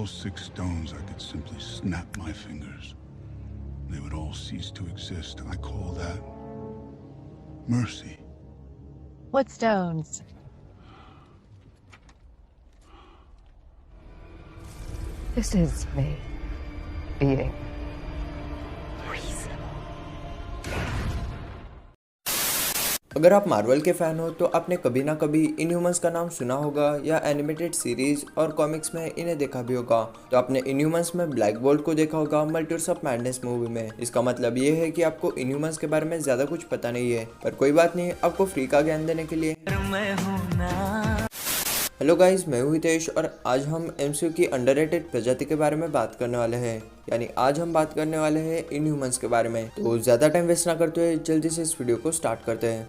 those 6 stones, I could simply snap my fingers. They would all cease to exist. I call that mercy. What stones? This is me being reasonable. अगर आप Marvel के fan हो तो आपने कभी ना कभी इनह्यूमंस का नाम सुना होगा या एनिमेटेड सीरीज और कॉमिक्स में इन्हें देखा भी होगा। तो आपने इनह्यूमंस में ब्लैक बोल्ट को देखा होगा मल्टीवर्स ऑफ मैडनेस मूवी में। इसका मतलब ये है कि आपको इनह्यूमंस के बारे में ज्यादा कुछ पता नहीं है, पर कोई बात नहीं, आपको फ्री का ज्ञान देने के लिए हेलो गाइस, मैं हूं हितेश और आज हम एमसीयू की अंडररेटेड प्रजाति के बारे में बात करने वाले हैं। यानी आज हम बात करने वाले हैं इनह्यूमंस के बारे में। तो ज्यादा टाइम वेस्ट ना करते हुए जल्दी से इस वीडियो को स्टार्ट करते हैं।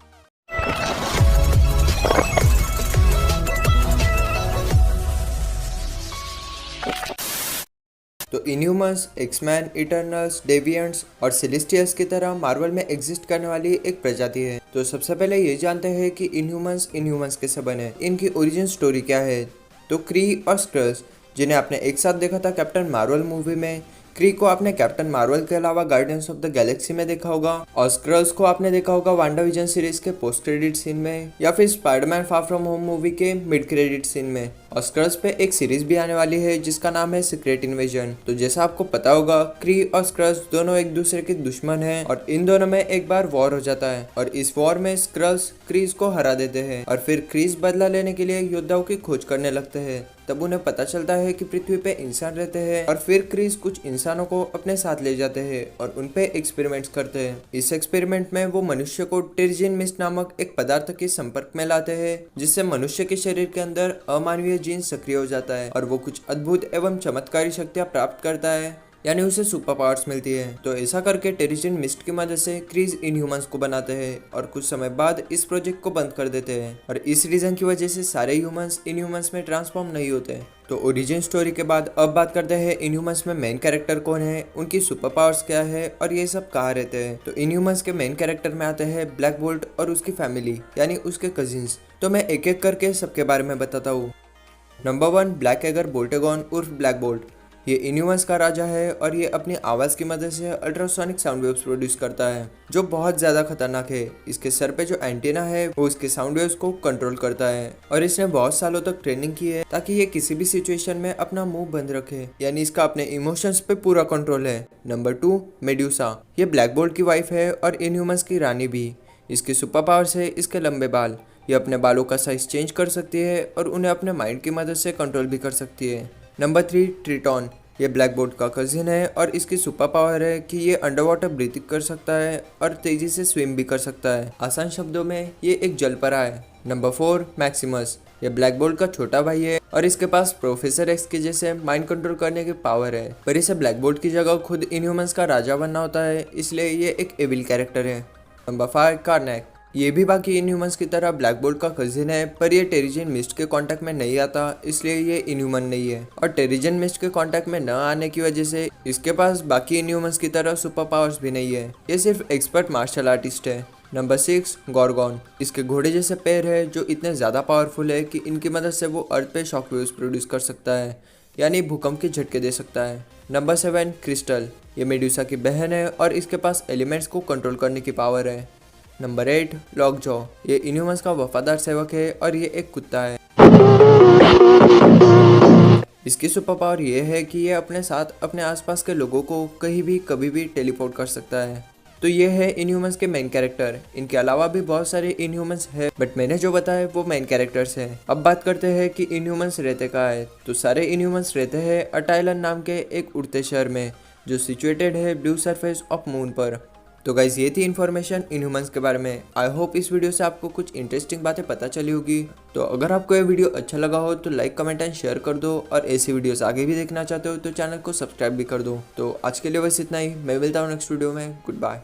तो इनह्यूमंस, एक्समैन, इटर्नल्स, डेविएंट्स और सेलेस्टियल्स की तरह मार्वल में एग्जिस्ट करने वाली एक प्रजाति है। तो सबसे पहले ये जानते हैं कि इनह्यूमंस कैसे बने, इनकी ओरिजिन स्टोरी क्या है। तो क्री और स्क्रल्स, जिन्हें आपने एक साथ देखा था कैप्टन मार्वल मूवी में। क्री को आपने कैप्टन मार्वल के अलावा गार्डियंस ऑफ द गैलेक्सी में देखा होगा और स्क्रल्स को आपने देखा होगा वांडाविजन सीरीज के पोस्ट क्रेडिट सीन में या फिर Spiderman far from home movie के मिड क्रेडिट सीन में। और स्क्रल्स पे एक सीरीज भी आने वाली है जिसका नाम है सीक्रेट इन्वेजन। तो जैसा आपको पता होगा, क्री और स्क्रल्स दोनों एक दूसरे के दुश्मन हैं और इन दोनों में एक बार वॉर हो जाता है और इस वॉर में स्क्रल्स क्रीज को हरा देते हैं और फिर क्रीज बदला लेने के लिए योद्धाओं की खोज करने लगते हैं। तब उन्हें पता चलता है कि पृथ्वी पे इंसान रहते हैं और फिर क्रीज कुछ इंसानों को अपने साथ ले जाते हैं और उन पे एक्सपेरिमेंट्स करते हैं। इस एक्सपेरिमेंट में वो मनुष्य को टेरिजिन मिस्ट नामक एक पदार्थ के संपर्क में लाते हैं जिससे मनुष्य के शरीर के अंदर अमानवीय जीन सक्रिय हो जाता है और वो कुछ अद्भुत एवं चमत्कारी शक्तियां प्राप्त करता है, यानी उसे सुपर पावर्स मिलती है। तो ऐसा करके टेरिजिन मिस्ट की मदद से क्रीज इनह्यूमंस को बनाते हैं और कुछ समय बाद इस प्रोजेक्ट को बंद कर देते हैं और इस रीजन की वजह से सारे ह्यूमंस इनह्यूमंस में ट्रांसफॉर्म नहीं होते। तो ओरिजिन स्टोरी के बाद अब बात करते हैं इनह्यूमंस में मेन कैरेक्टर कौन है, उनकी सुपर पावर्स क्या है और ये सब कहाँ रहते हैं। तो इनह्यूमंस के मेन कैरेक्टर में आते हैं ब्लैक बोल्ट और उसकी फैमिली यानी उसके कजिन्स। तो मैं एक एक करके सबके बारे में बताता हूँ। नंबर 1, ब्लैक एगर बोल्टेगॉन उर्फ ब्लैक बोल्ट। ये इनह्यूमंस का राजा है और ये अपनी आवाज़ की मदद से अल्ट्रासोनिक साउंड वेव्स प्रोड्यूस करता है जो बहुत ज़्यादा खतरनाक है। इसके सर पे जो एंटीना है वो इसके साउंड वेव्स को कंट्रोल करता है और इसने बहुत सालों तक ट्रेनिंग की है ताकि ये किसी भी सिचुएशन में अपना मुंह बंद रखे, यानी इसका अपने इमोशंस पे पूरा कंट्रोल है। Number 2, medusa. ये ब्लैक बोल्ट की वाइफ है और इनह्यूमंस की रानी भी। इसकी सुपर पावर्स है इसके लंबे बाल। ये अपने बालों का साइज चेंज कर सकती है और उन्हें अपने माइंड की मदद से कंट्रोल भी कर सकती है। नंबर 3, ट्रिटॉन। ये ब्लैक बोल्ट का कजिन है और इसकी सुपर पावर है कि ये अंडर वाटर ब्रीथिंग कर सकता है और तेजी से स्विम भी कर सकता है। आसान शब्दों में ये एक जलपरा है। Number 4, Maximus. ये ब्लैक बोल्ट का छोटा भाई है और इसके पास प्रोफेसर एक्स के जैसे माइंड कंट्रोल करने की पावर है, पर इसे ब्लैक बोल्ट की जगह खुद इनह्यूमंस का राजा बनना होता है, इसलिए ये एक एविल कैरेक्टर है। नंबर 5, कार्नैक। ये भी बाकी इनह्यूमंस की तरह ब्लैक बोल्ट का कजिन है, पर ये टेरिजिन मिस्ट के कांटेक्ट में नहीं आता, इसलिए ये इनह्यूमन नहीं है और टेरिजिन मिस्ट के कांटेक्ट में न आने की वजह से इसके पास बाकी इनह्यूमंस की तरह सुपर पावर्स भी नहीं है। ये सिर्फ एक्सपर्ट मार्शल आर्टिस्ट है। नंबर 6, गॉर्गॉन। इसके घोड़े जैसे पैर है जो इतने ज़्यादा पावरफुल है कि इनकी मदद से वो अर्थ पे शॉक वेव्स प्रोड्यूस कर सकता है, यानी भूकंप के झटके दे सकता है। Number 7, crystal. ये मेड्यूसा की बहन है और इसके पास एलिमेंट्स को कंट्रोल करने की पावर है। Number 8, lockjaw. ये इनह्यूमंस का वफादार सेवक है और ये एक कुत्ता है। इसकी सुपर पावर ये है कि ये अपने साथ अपने आसपास के लोगों को कहीं भी कभी भी टेलीपोर्ट कर सकता है। तो ये है इनह्यूमंस के मेन कैरेक्टर। इनके अलावा भी बहुत सारे इनह्यूमंस है, बट मैंने जो बताया वो मेन कैरेक्टर्स है। अब बात करते हैं कि इनह्यूमंस रहते कहाँ है। तो सारे इनह्यूमंस रहते हैं अटाइलन नाम के एक उड़ते शहर में जो सिचुएटेड है ब्लू सरफेस ऑफ मून पर। तो गाइज ये थी इन्फॉर्मेशन इनह्यूमंस के बारे में। आई होप इस वीडियो से आपको कुछ इंटरेस्टिंग बातें पता चली होगी। तो अगर आपको ये वीडियो अच्छा लगा हो तो लाइक, कमेंट एंड शेयर कर दो और ऐसी वीडियोस आगे भी देखना चाहते हो तो चैनल को सब्सक्राइब भी कर दो। तो आज के लिए बस इतना ही। मैं मिलता हूँ नेक्स्ट वीडियो में। Good bye.